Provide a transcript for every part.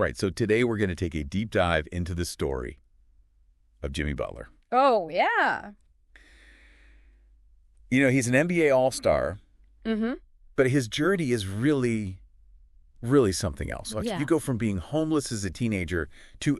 Right, so today we're going to take a deep dive into the story of Jimmy Butler. Oh, yeah. You know, he's an NBA All-Star, Mm-hmm. but his journey is really something else. Like, Yeah. you go from being homeless as a teenager to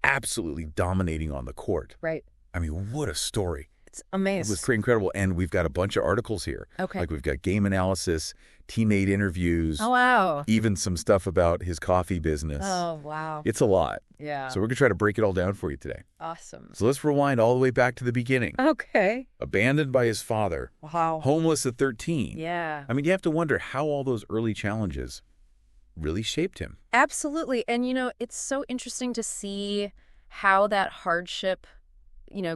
absolutely dominating on the court. Right. I mean, what a story. It's It amazing. was pretty incredible, and we've got a bunch of articles here. Okay. Like, we've got game analysis, teammate interviews, Oh, wow. even some stuff about his coffee business. Oh, wow. It's a lot. Yeah. So we're going to try to break it all down for you today. Awesome. So let's rewind all the way back to the beginning. Okay. Abandoned by his father, Wow. homeless at 13. Yeah. I mean, you have to wonder how all those early challenges really shaped him. Absolutely. And, it's so interesting to see how that hardship,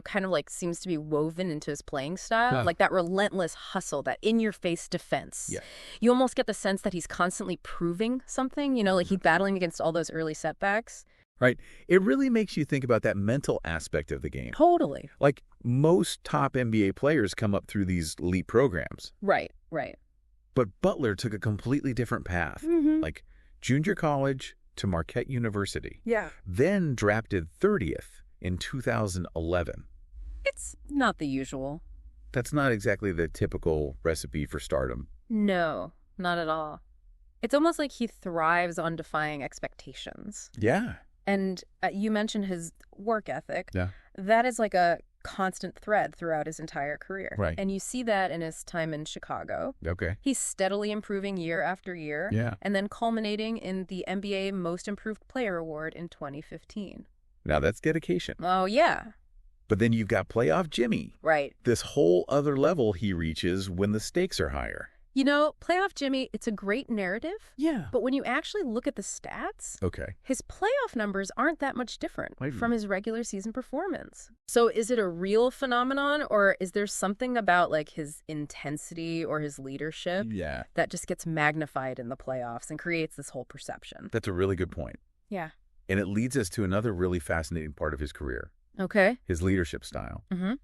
kind of like seems to be woven into his playing style. Yeah. Like that relentless hustle, that in-your-face defense. Yeah. You almost get the sense that he's constantly proving something, like he's battling against all those early setbacks. Right? It really makes you think about that mental aspect of the game. Totally. Like, most top NBA players come up through these elite programs. Right. But Butler took a completely different path. Mm-hmm. Like, junior college to Marquette University. Yeah. Then drafted 30th in 2011. It's not the usual. That's not exactly the typical recipe for stardom. No, not at all. It's almost like he thrives on defying expectations. Yeah. And you mentioned his work ethic. Yeah. That is like a constant thread throughout his entire career. Right. And you see that in his time in Chicago. Okay. He's steadily improving year after year. Yeah. And then culminating in the NBA Most Improved Player Award in 2015. Now that's dedication. Oh, yeah. But then you've got playoff Jimmy. Right. This whole other level he reaches when the stakes are higher. Playoff Jimmy, it's a great narrative. Yeah. But when you actually look at the stats, Okay. his playoff numbers aren't that much different Right. from his regular season performance. So is it a real phenomenon, or is there something about like his intensity or his leadership Yeah. that just gets magnified in the playoffs and creates this whole perception? That's a really good point. Yeah. And it leads us to another really fascinating part of his career, Okay. his leadership style. Mm-hmm.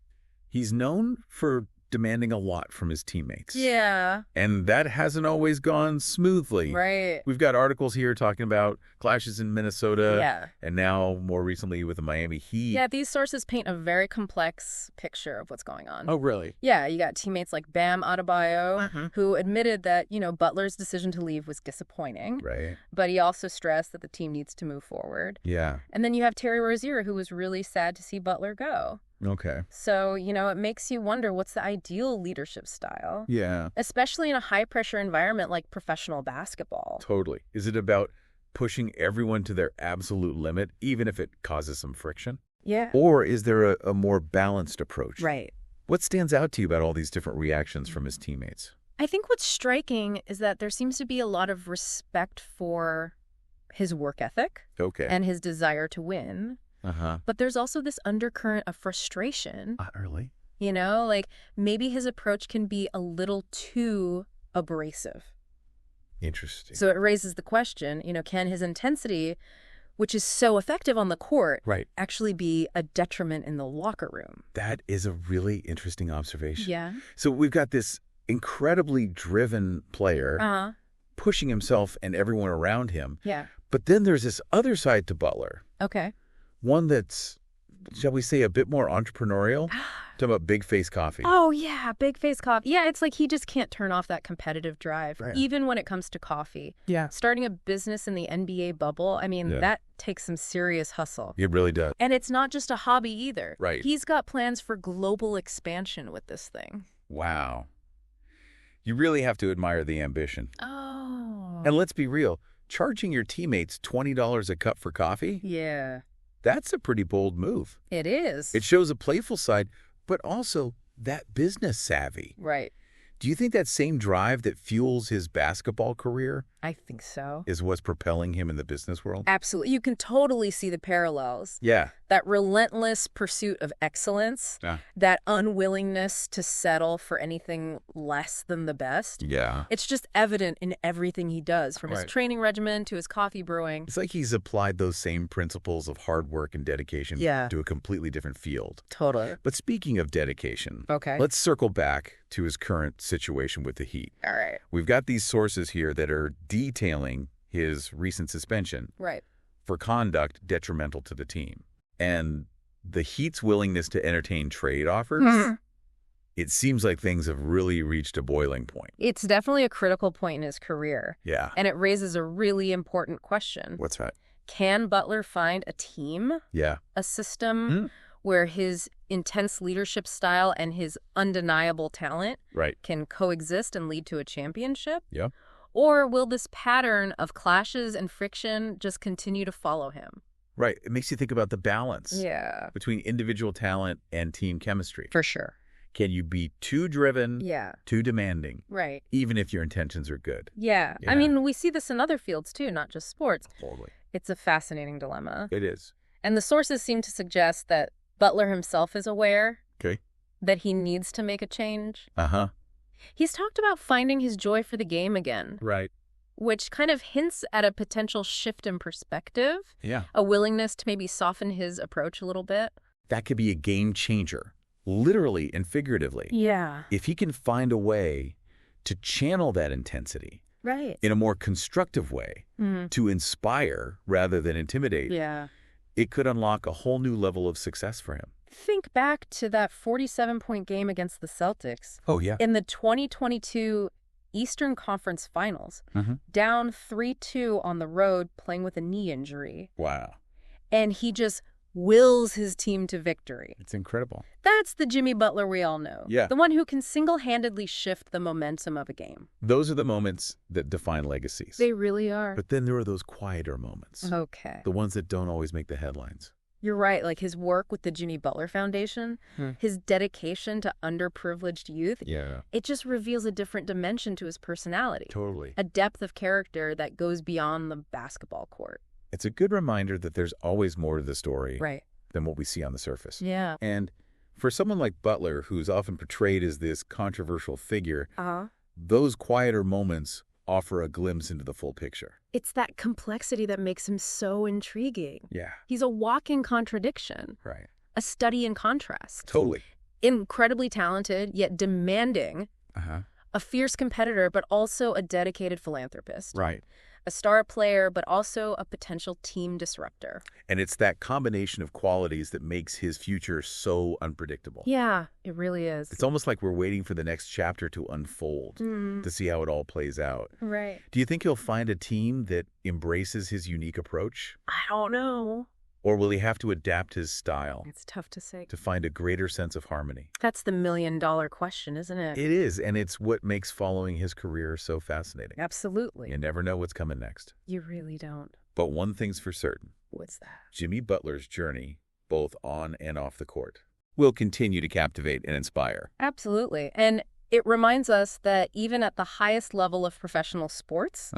He's known for demanding a lot from his teammates. Yeah. And that hasn't always gone smoothly. Right. We've got articles here talking about clashes in Minnesota. Yeah. And now, more recently, with the Miami Heat. Yeah, these sources paint a very complex picture of what's going on. Oh, really? Yeah, you got teammates like Bam Adebayo, Mhm. who admitted that, Butler's decision to leave was disappointing. Right. But he also stressed that the team needs to move forward. Yeah. And then you have Terry Rozier, who was really sad to see Butler go. Okay. So, it makes you wonder, what's the ideal leadership style? Yeah. Especially in a high-pressure environment like professional basketball. Totally. Is it about pushing everyone to their absolute limit, even if it causes some friction? Yeah. Or is there a more balanced approach? Right. What stands out to you about all these different reactions from his teammates? I think what's striking is that there seems to be a lot of respect for his work ethic Okay. and his desire to win. Uh-huh. But there's also this undercurrent of frustration. Not early. Like maybe his approach can be a little too abrasive. Interesting. So it raises the question, can his intensity, which is so effective on the court, Right. actually be a detriment in the locker room? That is a really interesting observation. Yeah. So we've got this incredibly driven player Uh-huh. pushing himself and everyone around him. Yeah. But then there's this other side to Butler, Okay. one that's, shall we say, a bit more entrepreneurial. Talking about Big Face Coffee. Oh, yeah. Big face coffee. Yeah, it's like he just can't turn off that competitive drive, Right. even when it comes to coffee. Yeah. Starting a business in the NBA bubble, Yeah. that takes some serious hustle. It really does. And it's not just a hobby either. Right. He's got plans for global expansion with this thing. Wow. You really have to admire the ambition. Oh. And let's be real, charging your teammates $20 a cup for coffee, Yeah, that's a pretty bold move. it is. It shows a playful side, but also that business savvy. Right. Do you think that same drive that fuels his basketball career I think so. is what's propelling him in the business world? Absolutely. You can totally see the parallels. Yeah. That relentless pursuit of excellence, Yeah. that unwillingness to settle for anything less than the best. Yeah. It's just evident in everything he does, from his Right. training regimen to his coffee brewing. It's like he's applied those same principles of hard work and dedication Yeah. to a completely different field. Totally. But speaking of dedication, Okay. let's circle back to his current situation with the Heat. All right. We've got these sources here that are detailing his recent suspension. Right. for conduct detrimental to the team. And the Heat's willingness to entertain trade offers, it seems like things have really reached a boiling point. It's definitely a critical point in his career. Yeah. And it raises a really important question. What's that? Can Butler find a team, Yeah. a system where his intense leadership style and his undeniable talent can coexist and lead to a championship? Yeah. Or will this pattern of clashes and friction just continue to follow him? Right. It makes you think about the balance between individual talent and team chemistry. For sure. Can you be too driven, too demanding, Right. even if your intentions are good? Yeah. I mean, we see this in other fields too, not just sports. Totally. It's a fascinating dilemma. It is. And the sources seem to suggest that Butler himself is aware Okay. that he needs to make a change. Uh-huh. He's talked about finding his joy for the game again. Right. Which kind of hints at a potential shift in perspective. Yeah. A willingness to maybe soften his approach a little bit. That could be a game changer, literally and figuratively. Yeah. If he can find a way to channel that intensity in a more constructive way, to inspire rather than intimidate, it could unlock a whole new level of success for him. Think back to that 47-point game against the Celtics. Oh, yeah. In the 2022 Eastern Conference Finals, down 3-2 on the road playing with a knee injury. Wow. And he just wills his team to victory. It's incredible. That's the Jimmy Butler we all know. Yeah. The one who can single-handedly shift the momentum of a game. Those are the moments that define legacies. They really are. But then there are those quieter moments. Okay. The ones that don't always make the headlines. You're right. Like his work with the Jimmy Butler Foundation, his dedication to underprivileged youth, it just reveals a different dimension to his personality. Totally. A depth of character that goes beyond the basketball court. It's a good reminder that there's always more to the story than what we see on the surface. Yeah. And for someone like Butler, who's often portrayed as this controversial figure, those quieter moments offer a glimpse into the full picture. It's that complexity that makes him so intriguing. Yeah. He's a walking contradiction. Right. A study in contrast. Totally. Incredibly talented, yet demanding. A fierce competitor, but also a dedicated philanthropist. Right. A star player, but also a potential team disruptor. And it's that combination of qualities that makes his future so unpredictable. Yeah, it really is. It's almost like we're waiting for the next chapter to unfold to see how it all plays out. Right. Do you think he'll find a team that embraces his unique approach? I don't know. Or will he have to adapt his style? It's tough to say. To find a greater sense of harmony? That's the million-dollar question, isn't it? It is, and it's what makes following his career so fascinating. Absolutely. You never know what's coming next. You really don't. But one thing's for certain. What's that? Jimmy Butler's journey, both on and off the court, will continue to captivate and inspire. Absolutely. And it reminds us that even at the highest level of professional sports,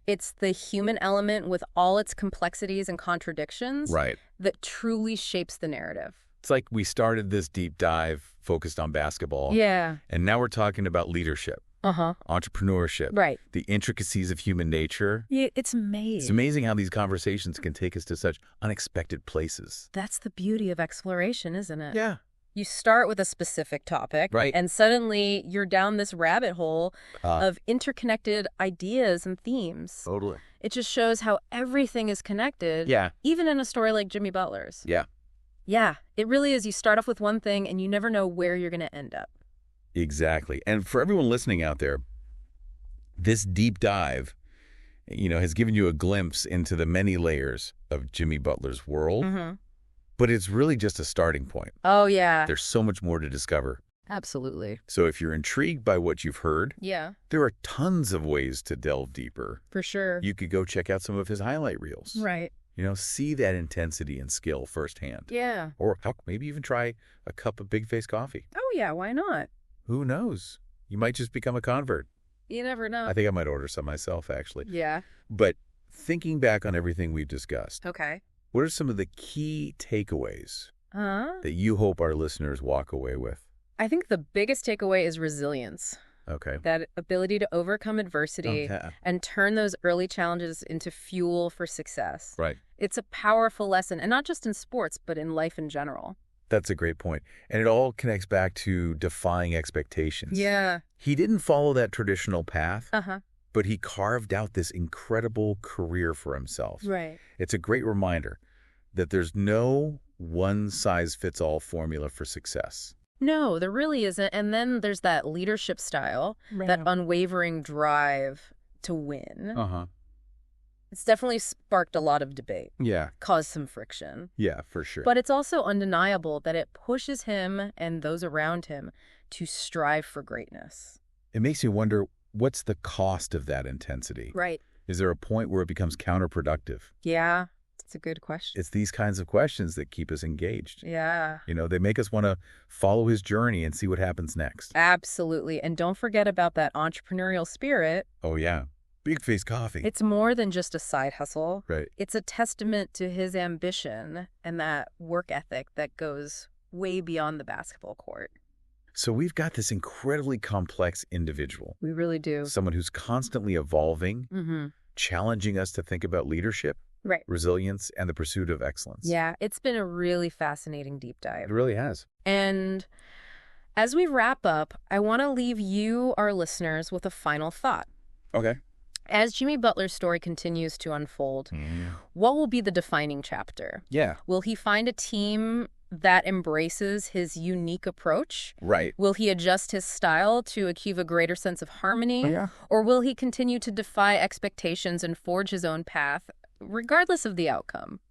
it's the human element with all its complexities and contradictions that truly shapes the narrative. It's like we started this deep dive focused on basketball. Yeah. And now we're talking about leadership, entrepreneurship, the intricacies of human nature. Yeah, it's amazing. It's amazing how these conversations can take us to such unexpected places. That's the beauty of exploration, isn't it? Yeah. You start with a specific topic, and suddenly you're down this rabbit hole of interconnected ideas and themes. Totally. It just shows how everything is connected, even in a story like Jimmy Butler's. Yeah, it really is. You start off with one thing, and you never know where you're going to end up. Exactly. And for everyone listening out there, this deep dive, has given you a glimpse into the many layers of Jimmy Butler's world. But it's really just a starting point. Oh, yeah. There's so much more to discover. Absolutely. So if you're intrigued by what you've heard, there are tons of ways to delve deeper. For sure. You could go check out some of his highlight reels. Right. See that intensity and skill firsthand. Yeah. Or maybe even try a cup of Big Face coffee. Oh, yeah. Why not? Who knows? You might just become a convert. You never know. I think I might order some myself, actually. Yeah. But thinking back on everything we've discussed. Okay. What are some of the key takeaways that you hope our listeners walk away with? I think the biggest takeaway is resilience. Okay. That ability to overcome adversity and turn those early challenges into fuel for success. Right. It's a powerful lesson, and not just in sports, but in life in general. That's a great point. And it all connects back to defying expectations. Yeah. He didn't follow that traditional path, but he carved out this incredible career for himself. Right. It's a great reminder that there's no one-size-fits-all formula for success. No, there really isn't. And then there's that leadership style, that unwavering drive to win. It's definitely sparked a lot of debate. Yeah. Caused some friction. Yeah, for sure. But it's also undeniable that it pushes him and those around him to strive for greatness. It makes you wonder, what's the cost of that intensity? Right. Is there a point where it becomes counterproductive? Yeah, it's a good question. It's these kinds of questions that keep us engaged. Yeah. You know, they make us want to follow his journey and see what happens next. Absolutely. And don't forget about that entrepreneurial spirit. Oh, yeah. Big Face Coffee. It's more than just a side hustle. Right. It's a testament to his ambition and that work ethic that goes way beyond the basketball court. So we've got this incredibly complex individual. We really do. Someone who's constantly evolving, challenging us to think about leadership, right, resilience, and the pursuit of excellence. Yeah, it's been a really fascinating deep dive. It really has. And as we wrap up, I want to leave you, our listeners, with a final thought. Okay. As Jimmy Butler's story continues to unfold, what will be the defining chapter? Yeah. Will he find a team that embraces his unique approach? Right. Will he adjust his style to achieve a greater sense of harmony? Oh, yeah. Or will he continue to defy expectations and forge his own path, regardless of the outcome?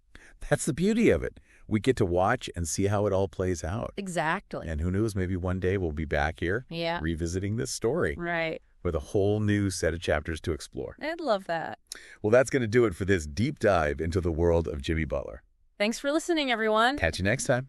That's the beauty of it. We get to watch and see how it all plays out. Exactly. And who knows, maybe one day we'll be back here revisiting this story. Right. With a whole new set of chapters to explore. I'd love that. Well, that's going to do it for this deep dive into the world of Jimmy Butler. Thanks for listening, everyone. Catch you next time.